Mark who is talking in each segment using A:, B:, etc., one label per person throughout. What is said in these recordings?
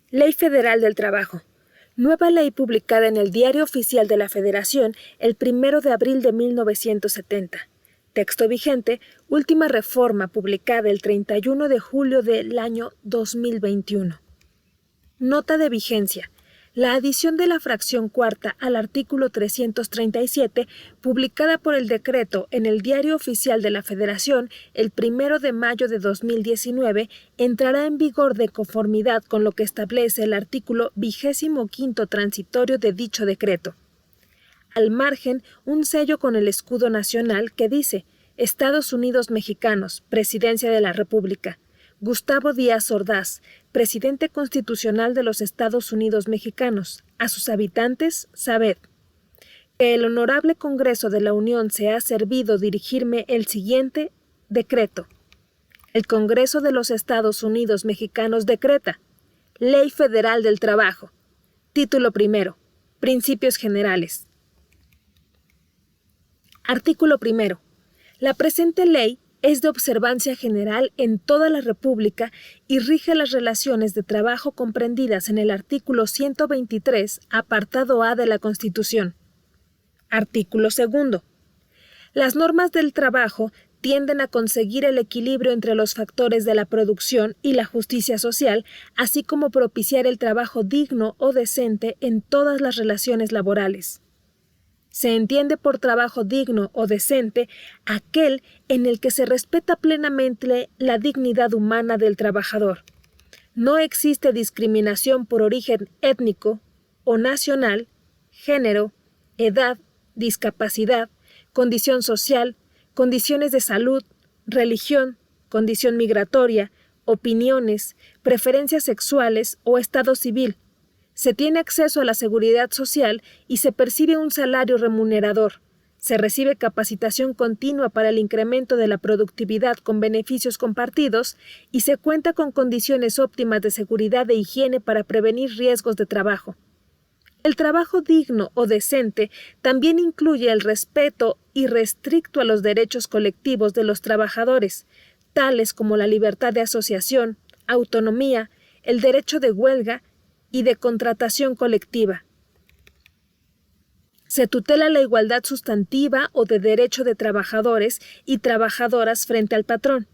A: Ley Federal del Trabajo. Nueva ley publicada en el Diario Oficial de la Federación el 1 de abril de 1970. Texto vigente, última reforma publicada el 31 de julio del año 2021. Nota de vigencia. La adición de la fracción cuarta al artículo 337, publicada por el decreto en el Diario Oficial de la Federación el 1 de mayo de 2019, entrará en vigor de conformidad con lo que establece el artículo 25º transitorio de dicho decreto. Al margen, un sello con el escudo nacional que dice: Estados Unidos Mexicanos, Presidencia de la República. Gustavo Díaz Ordaz, Presidente Constitucional de los Estados Unidos Mexicanos. A sus habitantes, sabed que el Honorable Congreso de la Unión se ha servido dirigirme el siguiente decreto. El Congreso de los Estados Unidos Mexicanos decreta: Ley Federal del Trabajo. Título primero. Principios generales. Artículo primero. La presente ley es de observancia general en toda la República y rige las relaciones de trabajo comprendidas en el artículo 123, apartado A de la Constitución. Artículo segundo. Las normas del trabajo tienden a conseguir el equilibrio entre los factores de la producción y la justicia social, así como propiciar el trabajo digno o decente en todas las relaciones laborales. Se entiende por trabajo digno o decente aquel en el que se respeta plenamente la dignidad humana del trabajador. No existe discriminación por origen étnico o nacional, género, edad, discapacidad, condición social, condiciones de salud, religión, condición migratoria, opiniones, preferencias sexuales o estado civil. Se tiene acceso a la seguridad social y se percibe un salario remunerador. Se recibe capacitación continua para el incremento de la productividad con beneficios compartidos y se cuenta con condiciones óptimas de seguridad e higiene para prevenir riesgos de trabajo. El trabajo digno o decente también incluye el respeto irrestricto a los derechos colectivos de los trabajadores, tales como la libertad de asociación, autonomía, el derecho de huelga y de contratación colectiva. Se tutela la igualdad sustantiva o de derecho de trabajadores y trabajadoras frente al patrón.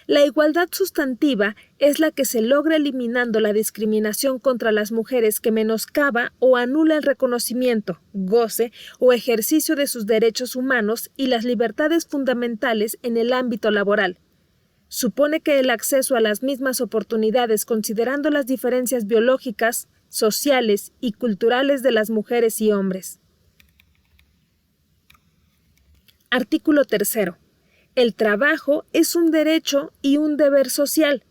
A: La igualdad sustantiva es la que se logra eliminando la discriminación contra las mujeres que menoscaba o anula el reconocimiento, goce o ejercicio de sus derechos humanos y las libertades fundamentales en el ámbito laboral. Supone que el acceso a las mismas oportunidades considerando las diferencias biológicas, sociales y culturales de las mujeres y hombres. Artículo 3. El trabajo es un derecho y un deber social.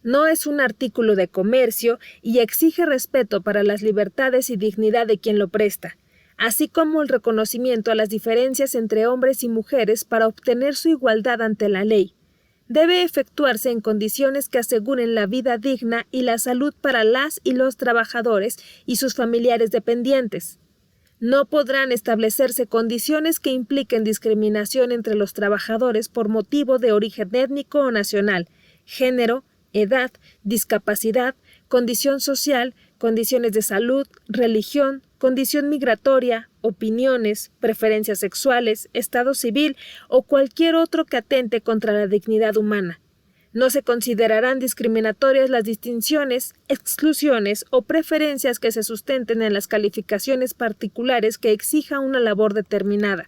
A: No es un artículo de comercio y exige respeto para las libertades y dignidad de quien lo presta, así como el reconocimiento a las diferencias entre hombres y mujeres para obtener su igualdad ante la ley. Debe efectuarse en condiciones que aseguren la vida digna y la salud para las y los trabajadores y sus familiares dependientes. No podrán establecerse condiciones que impliquen discriminación entre los trabajadores por motivo de origen étnico o nacional, género, edad, discapacidad, condición social, condiciones de salud, religión, condición migratoria, opiniones, preferencias sexuales, estado civil o cualquier otro que atente contra la dignidad humana. No se considerarán discriminatorias las distinciones, exclusiones o preferencias que se sustenten en las calificaciones particulares que exija una labor determinada.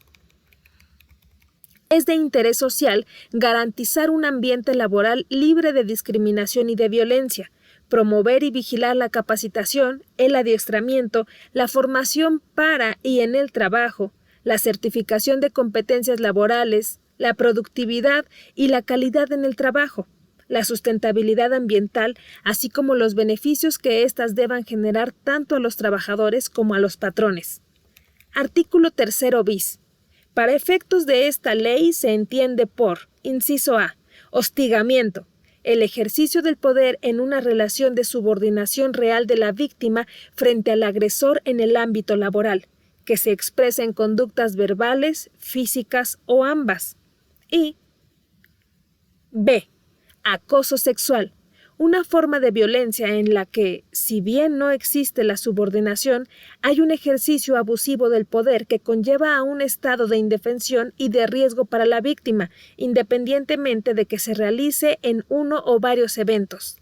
A: Es de interés social garantizar un ambiente laboral libre de discriminación y de violencia, promover y vigilar la capacitación, el adiestramiento, la formación para y en el trabajo, la certificación de competencias laborales, la productividad y la calidad en el trabajo, la sustentabilidad ambiental, así como los beneficios que éstas deban generar tanto a los trabajadores como a los patrones. Artículo 3 bis. Para efectos de esta ley se entiende por, inciso A, hostigamiento, el ejercicio del poder en una relación de subordinación real de la víctima frente al agresor en el ámbito laboral, que se expresa en conductas verbales, físicas o ambas. Y B. Acoso sexual, una forma de violencia en la que, si bien no existe la subordinación, hay un ejercicio abusivo del poder que conlleva a un estado de indefensión y de riesgo para la víctima, independientemente de que se realice en uno o varios eventos.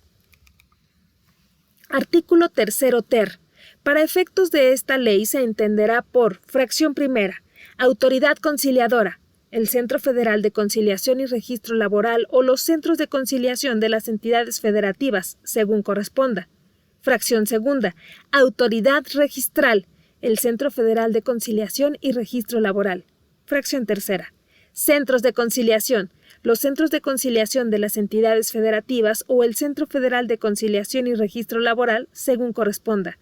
A: Artículo 3 ter. Para efectos de esta ley se entenderá por fracción primera, autoridad conciliadora, el Centro Federal de Conciliación y Registro Laboral o los centros de conciliación de las entidades federativas, según corresponda. Fracción segunda, autoridad registral, el Centro Federal de Conciliación y Registro Laboral. Fracción tercera, centros de conciliación, los centros de conciliación de las entidades federativas o el Centro Federal de Conciliación y Registro Laboral, según corresponda.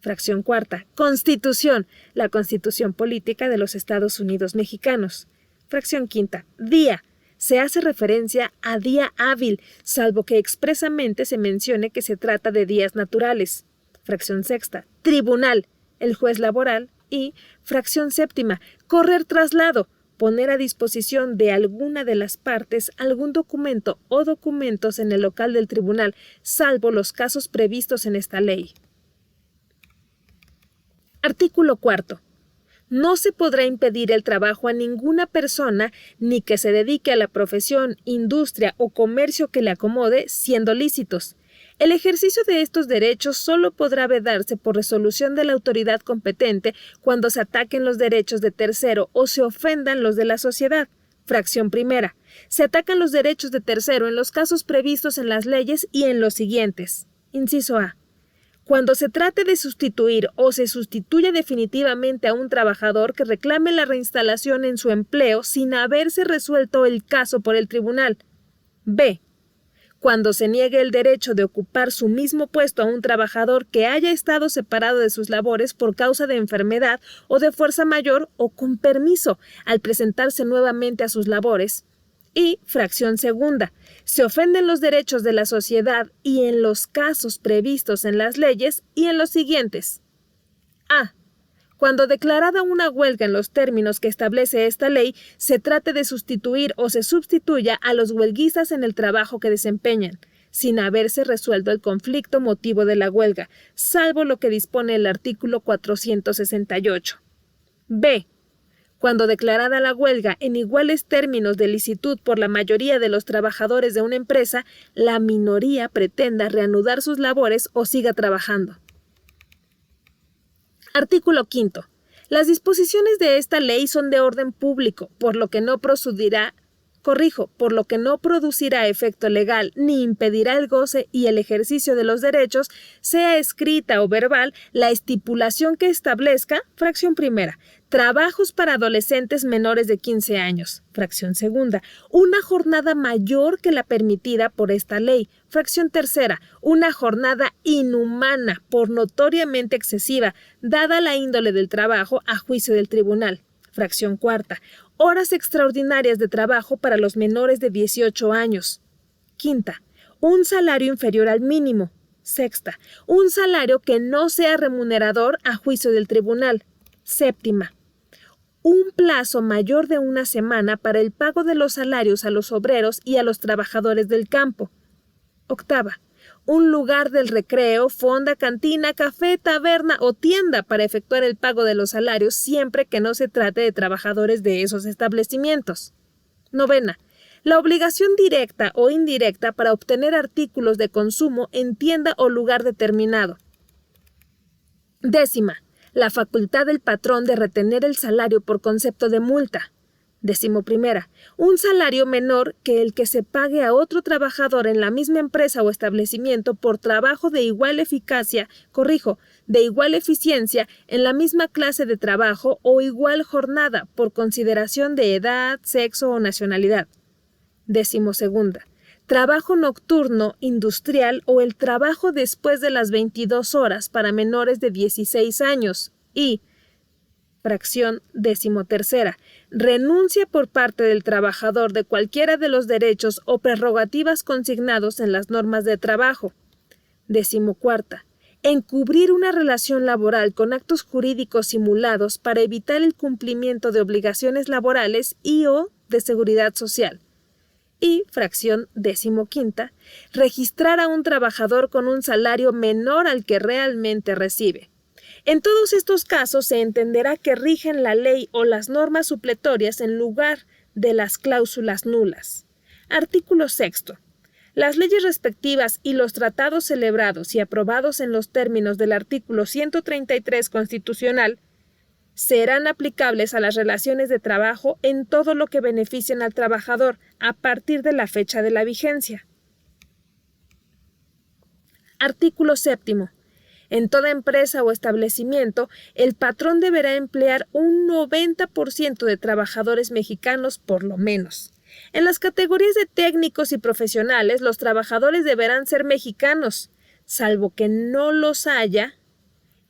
A: Fracción cuarta, Constitución, la Constitución Política de los Estados Unidos Mexicanos. Fracción quinta, día. Se hace referencia a día hábil, salvo que expresamente se mencione que se trata de días naturales. Fracción sexta, tribunal, el juez laboral. Y fracción séptima, correr traslado, poner a disposición de alguna de las partes algún documento o documentos en el local del tribunal, salvo los casos previstos en esta ley. Artículo 4. No se podrá impedir el trabajo a ninguna persona ni que se dedique a la profesión, industria o comercio que le acomode, siendo lícitos. El ejercicio de estos derechos solo podrá vedarse por resolución de la autoridad competente cuando se ataquen los derechos de tercero o se ofendan los de la sociedad. Fracción primera. Se atacan los derechos de tercero en los casos previstos en las leyes y en los siguientes. Inciso A. Cuando se trate de sustituir o se sustituya definitivamente a un trabajador que reclame la reinstalación en su empleo sin haberse resuelto el caso por el tribunal. B. Cuando se niegue el derecho de ocupar su mismo puesto a un trabajador que haya estado separado de sus labores por causa de enfermedad o de fuerza mayor o con permiso al presentarse nuevamente a sus labores. Y fracción segunda. Se ofenden los derechos de la sociedad y en los casos previstos en las leyes y en los siguientes. A. Cuando declarada una huelga en los términos que establece esta ley, se trate de sustituir o se sustituya a los huelguistas en el trabajo que desempeñan, sin haberse resuelto el conflicto motivo de la huelga, salvo lo que dispone el artículo 468. B. Cuando declarada la huelga en iguales términos de licitud por la mayoría de los trabajadores de una empresa, la minoría pretenda reanudar sus labores o siga trabajando. Artículo 5. Las disposiciones de esta ley son de orden público, por lo que no producirá efecto legal ni impedirá el goce y el ejercicio de los derechos, sea escrita o verbal, la estipulación que establezca, fracción primera, trabajos para adolescentes menores de 15 años, fracción segunda, una jornada mayor que la permitida por esta ley, fracción tercera, una jornada inhumana por notoriamente excesiva, dada la índole del trabajo a juicio del tribunal, fracción cuarta, horas extraordinarias de trabajo para los menores de 18 años. Quinta, un salario inferior al mínimo. Sexta, un salario que no sea remunerador a juicio del tribunal. Séptima, un plazo mayor de una semana para el pago de los salarios a los obreros y a los trabajadores del campo. Octava, un lugar del recreo, fonda, cantina, café, taberna o tienda para efectuar el pago de los salarios siempre que no se trate de trabajadores de esos establecimientos. Novena, la obligación directa o indirecta para obtener artículos de consumo en tienda o lugar determinado. Décima, la facultad del patrón de retener el salario por concepto de multa. 11ª, un salario menor que el que se pague a otro trabajador en la misma empresa o establecimiento por trabajo de igual de igual eficiencia en la misma clase de trabajo o igual jornada por consideración de edad, sexo o nacionalidad. 12ª, trabajo nocturno, industrial o el trabajo después de las 22 horas para menores de 16 años y fracción 13ª, renuncia por parte del trabajador de cualquiera de los derechos o prerrogativas consignados en las normas de trabajo. 14ª, encubrir una relación laboral con actos jurídicos simulados para evitar el cumplimiento de obligaciones laborales y o de seguridad social. y, fracción 15ª, registrar a un trabajador con un salario menor al que realmente recibe. En todos estos casos se entenderá que rigen la ley o las normas supletorias en lugar de las cláusulas nulas. Artículo 6. Las leyes respectivas y los tratados celebrados y aprobados en los términos del artículo 133 constitucional serán aplicables a las relaciones de trabajo en todo lo que beneficien al trabajador a partir de la fecha de la vigencia. Artículo 7. En toda empresa o establecimiento, el patrón deberá emplear un 90% de trabajadores mexicanos por lo menos. En las categorías de técnicos y profesionales, los trabajadores deberán ser mexicanos, salvo que no los haya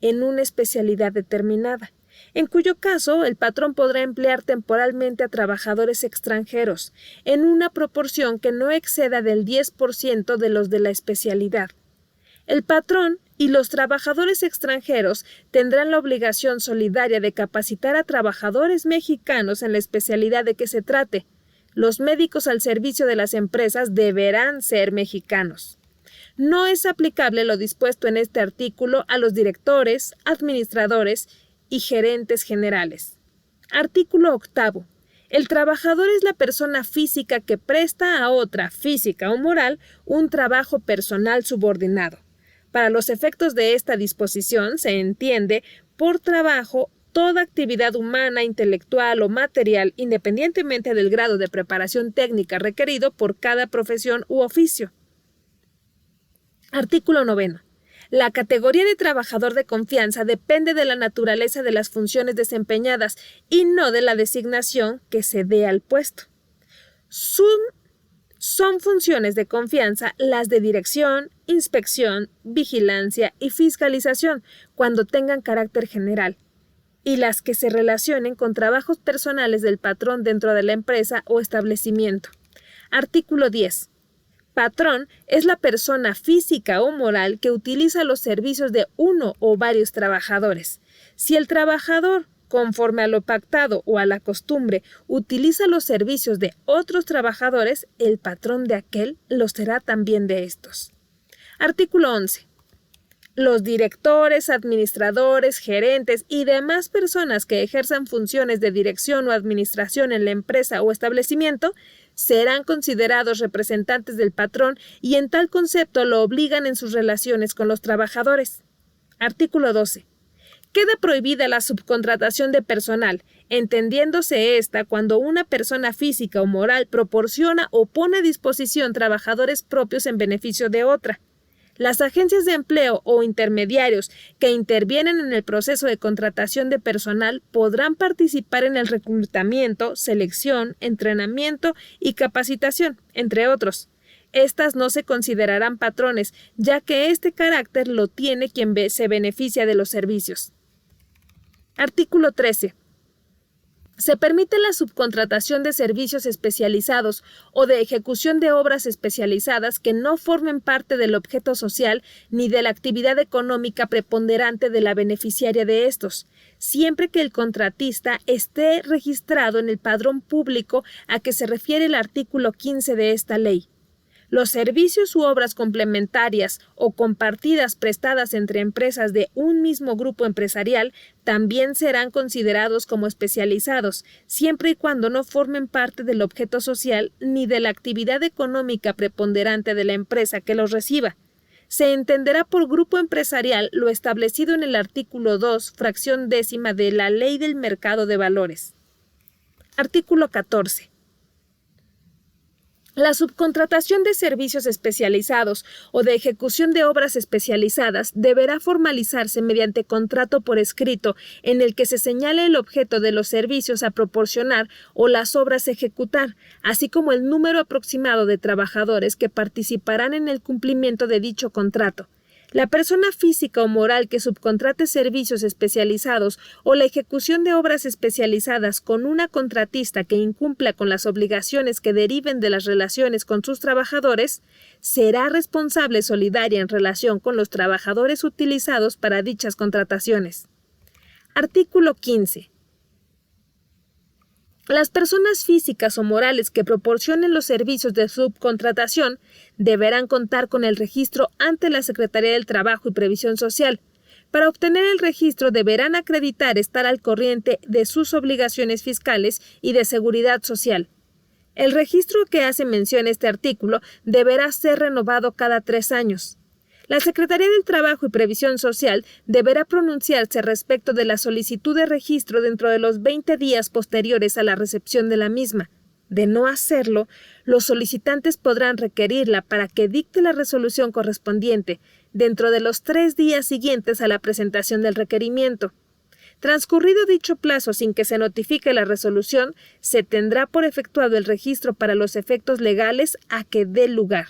A: en una especialidad determinada, en cuyo caso el patrón podrá emplear temporalmente a trabajadores extranjeros, en una proporción que no exceda del 10% de los de la especialidad. El patrón y los trabajadores extranjeros tendrán la obligación solidaria de capacitar a trabajadores mexicanos en la especialidad de que se trate. Los médicos al servicio de las empresas deberán ser mexicanos. No es aplicable lo dispuesto en este artículo a los directores, administradores y gerentes generales. Artículo 8. El trabajador es la persona física que presta a otra, física o moral, un trabajo personal subordinado. Para los efectos de esta disposición se entiende por trabajo toda actividad humana, intelectual o material, independientemente del grado de preparación técnica requerido por cada profesión u oficio. Artículo 9. La categoría de trabajador de confianza depende de la naturaleza de las funciones desempeñadas y no de la designación que se dé al puesto. Son funciones de confianza las de dirección, inspección, vigilancia y fiscalización cuando tengan carácter general, y las que se relacionen con trabajos personales del patrón dentro de la empresa o establecimiento. Artículo 10. Patrón es la persona física o moral que utiliza los servicios de uno o varios trabajadores. Si el trabajador, conforme a lo pactado o a la costumbre, utiliza los servicios de otros trabajadores, el patrón de aquel lo será también de estos. Artículo 11. Los directores, administradores, gerentes y demás personas que ejerzan funciones de dirección o administración en la empresa o establecimiento serán considerados representantes del patrón y en tal concepto lo obligan en sus relaciones con los trabajadores. Artículo 12. Queda prohibida la subcontratación de personal, entendiéndose esta cuando una persona física o moral proporciona o pone a disposición trabajadores propios en beneficio de otra. Las agencias de empleo o intermediarios que intervienen en el proceso de contratación de personal podrán participar en el reclutamiento, selección, entrenamiento y capacitación, entre otros. Estas no se considerarán patrones, ya que este carácter lo tiene quien se beneficia de los servicios. Artículo 13. Se permite la subcontratación de servicios especializados o de ejecución de obras especializadas que no formen parte del objeto social ni de la actividad económica preponderante de la beneficiaria de estos, siempre que el contratista esté registrado en el padrón público a que se refiere el artículo 15 de esta ley. Los servicios u obras complementarias o compartidas prestadas entre empresas de un mismo grupo empresarial también serán considerados como especializados, siempre y cuando no formen parte del objeto social ni de la actividad económica preponderante de la empresa que los reciba. Se entenderá por grupo empresarial lo establecido en el artículo 2, fracción 10ª de la Ley del Mercado de Valores. Artículo 14. La subcontratación de servicios especializados o de ejecución de obras especializadas deberá formalizarse mediante contrato por escrito en el que se señale el objeto de los servicios a proporcionar o las obras a ejecutar, así como el número aproximado de trabajadores que participarán en el cumplimiento de dicho contrato. La persona física o moral que subcontrate servicios especializados o la ejecución de obras especializadas con una contratista que incumpla con las obligaciones que deriven de las relaciones con sus trabajadores, será responsable solidaria en relación con los trabajadores utilizados para dichas contrataciones. Artículo 15. Las personas físicas o morales que proporcionen los servicios de subcontratación deberán contar con el registro ante la Secretaría del Trabajo y Previsión Social. Para obtener el registro deberán acreditar estar al corriente de sus obligaciones fiscales y de seguridad social. El registro que hace mención este artículo deberá ser renovado cada 3 años. La Secretaría del Trabajo y Previsión Social deberá pronunciarse respecto de la solicitud de registro dentro de los 20 días posteriores a la recepción de la misma. De no hacerlo, los solicitantes podrán requerirla para que dicte la resolución correspondiente dentro de los 3 días siguientes a la presentación del requerimiento. Transcurrido dicho plazo sin que se notifique la resolución, se tendrá por efectuado el registro para los efectos legales a que dé lugar.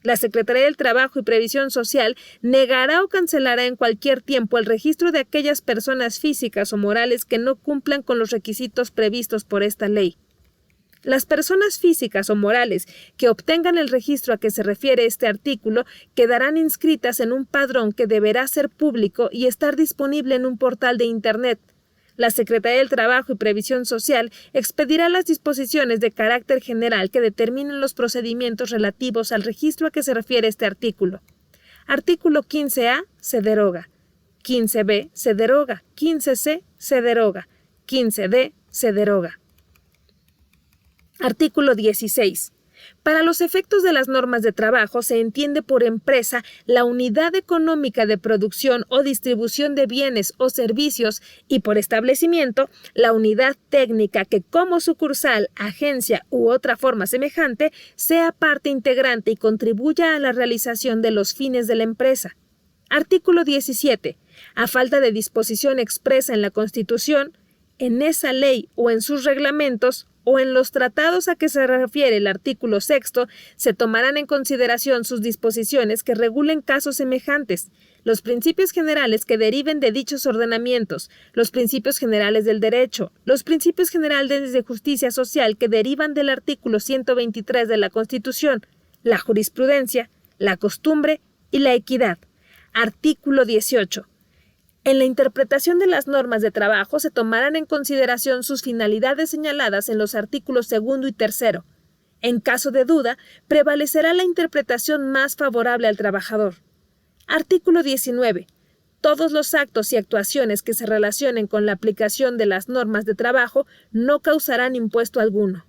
A: La Secretaría del Trabajo y Previsión Social negará o cancelará en cualquier tiempo el registro de aquellas personas físicas o morales que no cumplan con los requisitos previstos por esta ley. Las personas físicas o morales que obtengan el registro a que se refiere este artículo quedarán inscritas en un padrón que deberá ser público y estar disponible en un portal de Internet. La Secretaría del Trabajo y Previsión Social expedirá las disposiciones de carácter general que determinen los procedimientos relativos al registro a que se refiere este artículo. Artículo 15A se deroga. 15B se deroga. 15C se deroga. 15D se deroga. Artículo 16. Para los efectos de las normas de trabajo se entiende por empresa la unidad económica de producción o distribución de bienes o servicios y por establecimiento la unidad técnica que como sucursal, agencia u otra forma semejante sea parte integrante y contribuya a la realización de los fines de la empresa. Artículo 17. A falta de disposición expresa en la Constitución, en esa ley o en sus reglamentos, o en los tratados a que se refiere el artículo 6, se tomarán en consideración sus disposiciones que regulen casos semejantes, los principios generales que deriven de dichos ordenamientos, los principios generales del derecho, los principios generales de justicia social que derivan del artículo 123 de la Constitución, la jurisprudencia, la costumbre y la equidad. Artículo 18. En la interpretación de las normas de trabajo se tomarán en consideración sus finalidades señaladas en los artículos 2 y 3. En caso de duda, prevalecerá la interpretación más favorable al trabajador. Artículo 19. Todos los actos y actuaciones que se relacionen con la aplicación de las normas de trabajo no causarán impuesto alguno.